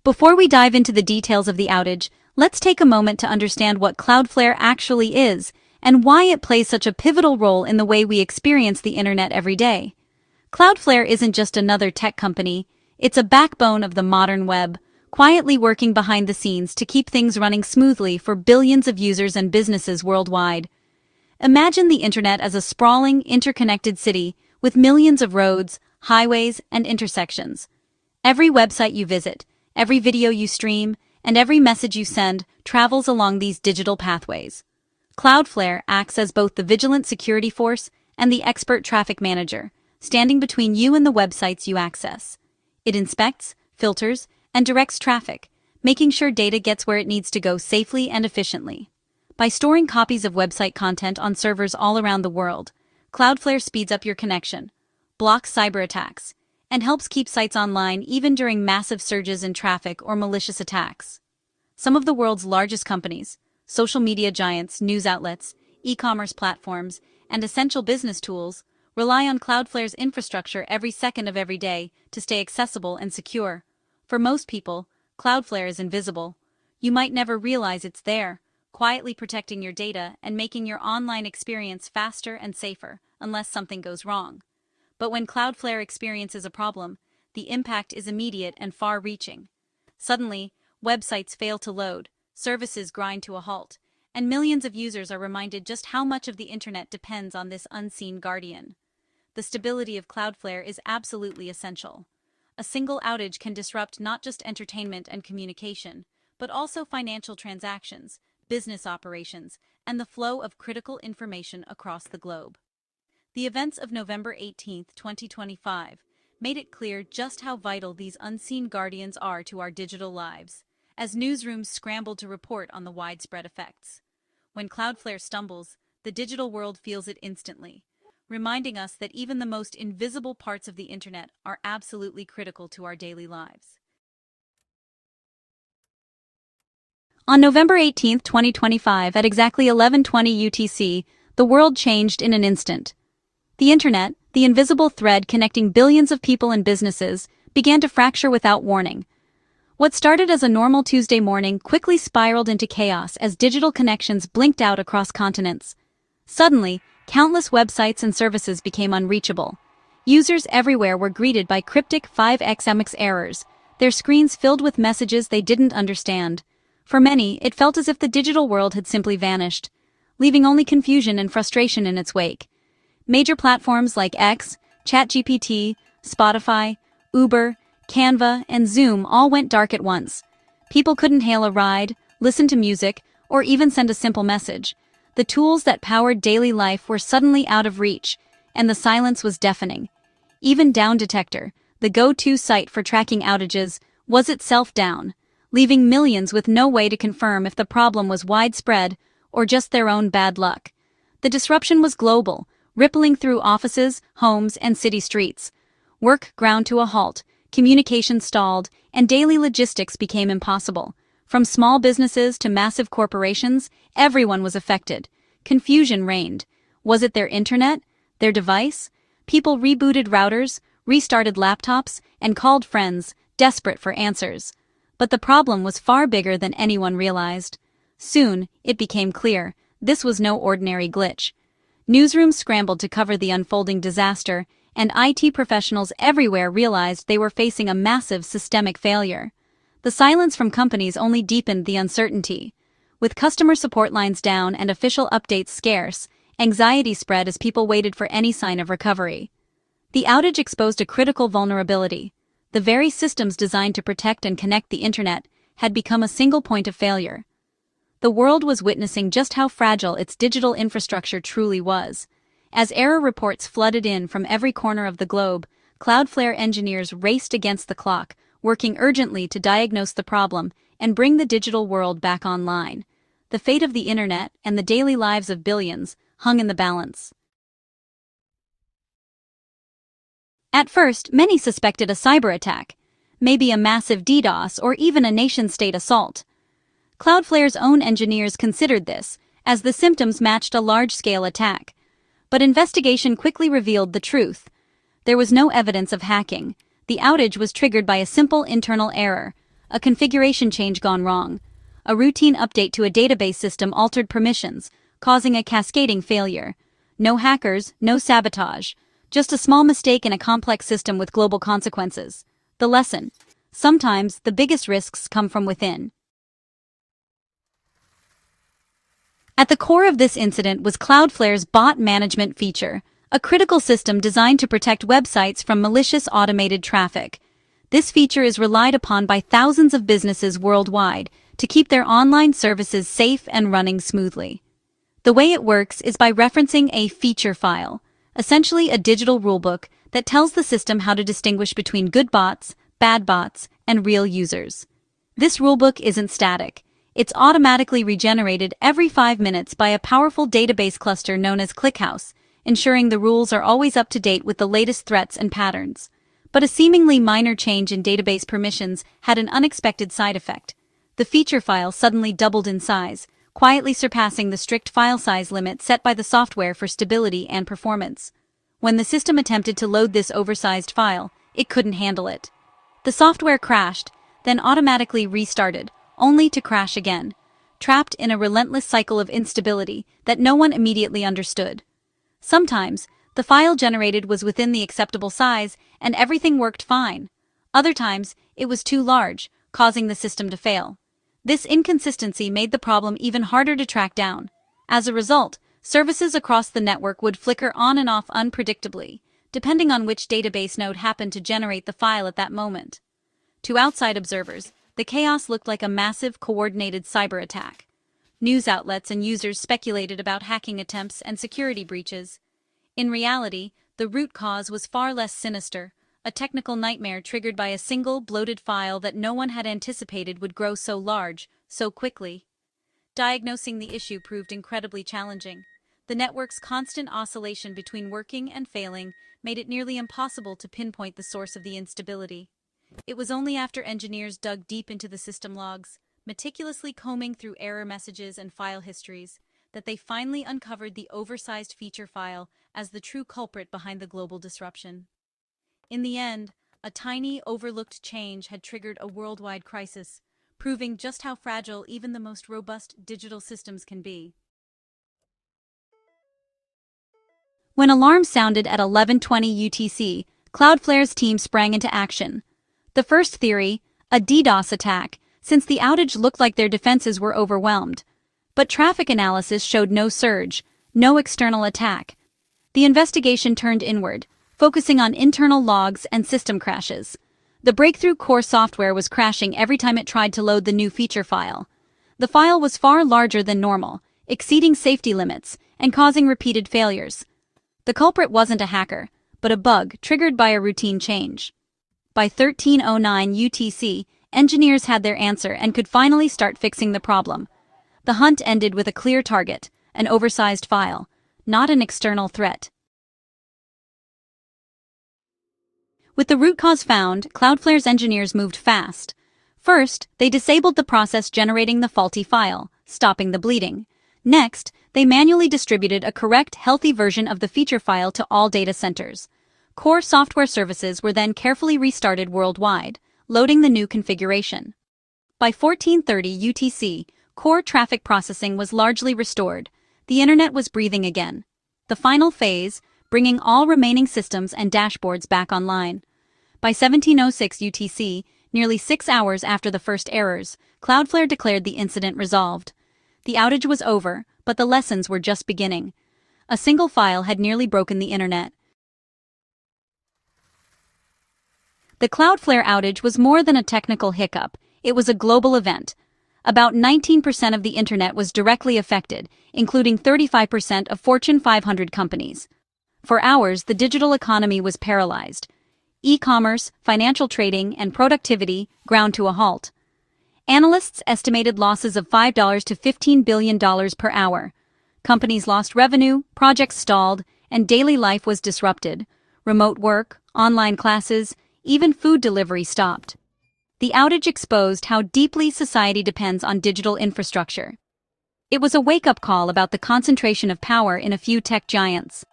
Before we dive into the details of the outage, let's take a moment to understand what Cloudflare actually is and why it plays such a pivotal role in the way we experience the internet every day. Cloudflare isn't just another tech company, it's a backbone of the modern web, quietly working behind the scenes to keep things running smoothly for billions of users and businesses worldwide. Imagine the internet as a sprawling, interconnected city with millions of roads, highways, and intersections. Every website you visit, every video you stream, and every message you send travels along these digital pathways. Cloudflare acts as both the vigilant security force and the expert traffic manager, standing between you and the websites you access. It inspects, filters, and directs traffic, making sure data gets where it needs to go safely and efficiently. By storing copies of website content on servers all around the world, Cloudflare speeds up your connection, blocks cyber attacks, and helps keep sites online even during massive surges in traffic or malicious attacks. Some of the world's largest companies, social media giants, news outlets, e-commerce platforms, and essential business tools rely on Cloudflare's infrastructure every second of every day to stay accessible and secure. For most people, Cloudflare is invisible. You might never realize it's there, quietly protecting your data and making your online experience faster and safer, unless something goes wrong. But when Cloudflare experiences a problem, the impact is immediate and far-reaching. Suddenly, websites fail to load, services grind to a halt, and millions of users are reminded just how much of the internet depends on this unseen guardian. The stability of Cloudflare is absolutely essential. A single outage can disrupt not just entertainment and communication, but also financial transactions, business operations, and the flow of critical information across the globe. The events of November 18, 2025, made it clear just how vital these unseen guardians are to our digital lives, as newsrooms scrambled to report on the widespread effects. When Cloudflare stumbles, the digital world feels it instantly, reminding us that even the most invisible parts of the internet are absolutely critical to our daily lives. On November 18, 2025, at exactly 11:20 UTC, the world changed in an instant. The internet, the invisible thread connecting billions of people and businesses, began to fracture without warning. What started as a normal Tuesday morning quickly spiraled into chaos as digital connections blinked out across continents. Suddenly, countless websites and services became unreachable. Users everywhere were greeted by cryptic 5xmx errors, their screens filled with messages they didn't understand. For many, it felt as if the digital world had simply vanished, leaving only confusion and frustration in its wake. Major platforms like X, ChatGPT, Spotify, Uber, Canva, and Zoom all went dark at once. People couldn't hail a ride, listen to music, or even send a simple message. The tools that powered daily life were suddenly out of reach, and the silence was deafening. Even Down Detector, the go-to site for tracking outages, was itself down, leaving millions with no way to confirm if the problem was widespread or just their own bad luck. The disruption was global, rippling through offices, homes, and city streets. Work ground to a halt, communication stalled, and daily logistics became impossible. From small businesses to massive corporations, everyone was affected. Confusion reigned. Was it their internet? Their device? People rebooted routers, restarted laptops, and called friends, desperate for answers. But the problem was far bigger than anyone realized. Soon, it became clear, this was no ordinary glitch. Newsrooms scrambled to cover the unfolding disaster, and IT professionals everywhere realized they were facing a massive systemic failure. The silence from companies only deepened the uncertainty. With customer support lines down and official updates scarce, anxiety spread as people waited for any sign of recovery. The outage exposed a critical vulnerability. The very systems designed to protect and connect the internet had become a single point of failure. The world was witnessing just how fragile its digital infrastructure truly was. As error reports flooded in from every corner of the globe, Cloudflare engineers raced against the clock, working urgently to diagnose the problem and bring the digital world back online. The fate of the internet and the daily lives of billions hung in the balance. At first, many suspected a cyber attack, maybe a massive DDoS or even a nation-state assault. Cloudflare's own engineers considered this, as the symptoms matched a large-scale attack. But investigation quickly revealed the truth. There was no evidence of hacking. The outage was triggered by a simple internal error, a configuration change gone wrong. A routine update to a database system altered permissions, causing a cascading failure. No hackers, no sabotage. Just a small mistake in a complex system with global consequences. The lesson: sometimes the biggest risks come from within. At the core of this incident was Cloudflare's bot management feature, a critical system designed to protect websites from malicious automated traffic. This feature is relied upon by thousands of businesses worldwide to keep their online services safe and running smoothly. The way it works is by referencing a feature file, essentially a digital rulebook that tells the system how to distinguish between good bots, bad bots, and real users. This rulebook isn't static. It's automatically regenerated every 5 minutes by a powerful database cluster known as ClickHouse, ensuring the rules are always up to date with the latest threats and patterns. But a seemingly minor change in database permissions had an unexpected side effect. The feature file suddenly doubled in size, quietly surpassing the strict file size limit set by the software for stability and performance. When the system attempted to load this oversized file, it couldn't handle it. The software crashed, then automatically restarted, only to crash again, trapped in a relentless cycle of instability that no one immediately understood. Sometimes, the file generated was within the acceptable size and everything worked fine. Other times, it was too large, causing the system to fail. This inconsistency made the problem even harder to track down. As a result, services across the network would flicker on and off unpredictably, depending on which database node happened to generate the file at that moment. To outside observers, the chaos looked like a massive, coordinated cyber attack. News outlets and users speculated about hacking attempts and security breaches. In reality, the root cause was far less sinister, a technical nightmare triggered by a single, bloated file that no one had anticipated would grow so large, so quickly. Diagnosing the issue proved incredibly challenging. The network's constant oscillation between working and failing made it nearly impossible to pinpoint the source of the instability. It was only after engineers dug deep into the system logs, meticulously combing through error messages and file histories, that they finally uncovered the oversized feature file as the true culprit behind the global disruption. In the end, a tiny, overlooked change had triggered a worldwide crisis, proving just how fragile even the most robust digital systems can be. When alarms sounded at 11:20 UTC, Cloudflare's team sprang into action. The first theory, a DDoS attack, since the outage looked like their defenses were overwhelmed. But traffic analysis showed no surge, no external attack. The investigation turned inward, focusing on internal logs and system crashes. The breakthrough core software was crashing every time it tried to load the new feature file. The file was far larger than normal, exceeding safety limits, and causing repeated failures. The culprit wasn't a hacker, but a bug triggered by a routine change. By 13:09 UTC, engineers had their answer and could finally start fixing the problem. The hunt ended with a clear target, an oversized file, not an external threat. With the root cause found, Cloudflare's engineers moved fast. First, they disabled the process generating the faulty file, stopping the bleeding. Next, they manually distributed a correct, healthy version of the feature file to all data centers. Core software services were then carefully restarted worldwide, loading the new configuration. By 14:30 UTC, core traffic processing was largely restored. The internet was breathing again. The final phase, bringing all remaining systems and dashboards back online. By 17:06 UTC, nearly 6 hours after the first errors, Cloudflare declared the incident resolved. The outage was over, but the lessons were just beginning. A single file had nearly broken the internet. The Cloudflare outage was more than a technical hiccup, it was a global event. About 19% of the internet was directly affected, including 35% of Fortune 500 companies. For hours, the digital economy was paralyzed. E-commerce, financial trading, and productivity ground to a halt. Analysts estimated losses of $5 to $15 billion per hour. Companies lost revenue, projects stalled, and daily life was disrupted. Remote work, online classes, even food delivery stopped. The outage exposed how deeply society depends on digital infrastructure. It was a wake-up call about the concentration of power in a few tech giants.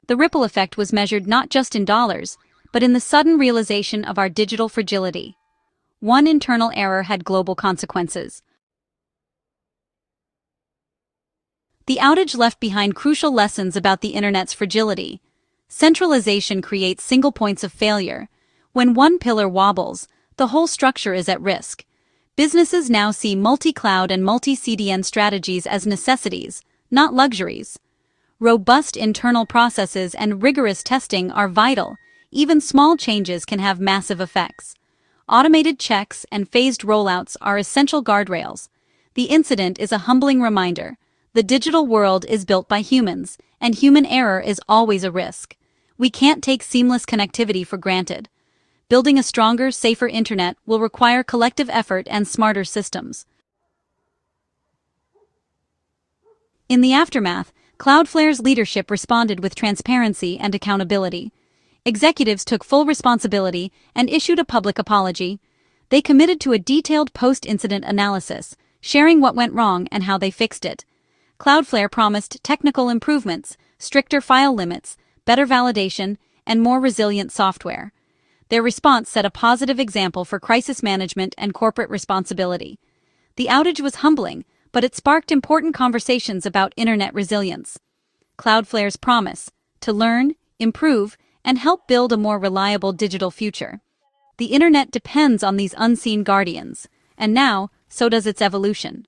The ripple effect was measured not just in dollars, but in the sudden realization of our digital fragility. one internal error had global consequences. The outage left behind crucial lessons about the internet's fragility. Centralization creates single points of failure. When one pillar wobbles, the whole structure is at risk. Businesses now see multi-cloud and multi-CDN strategies as necessities, not luxuries. Robust internal processes and rigorous testing are vital. Even small changes can have massive effects. Automated checks and phased rollouts are essential guardrails. The incident is a humbling reminder. The digital world is built by humans, and human error is always a risk. We can't take seamless connectivity for granted. Building a stronger, safer internet will require collective effort and smarter systems. In the aftermath, Cloudflare's leadership responded with transparency and accountability. Executives took full responsibility and issued a public apology. They committed to a detailed post-incident analysis, sharing what went wrong and how they fixed it. Cloudflare promised technical improvements, stricter file limits, better validation, and more resilient software. Their response set a positive example for crisis management and corporate responsibility. The outage was humbling, but it sparked important conversations about internet resilience. Cloudflare's promise to learn, improve, and help build a more reliable digital future. The internet depends on these unseen guardians, and now, so does its evolution.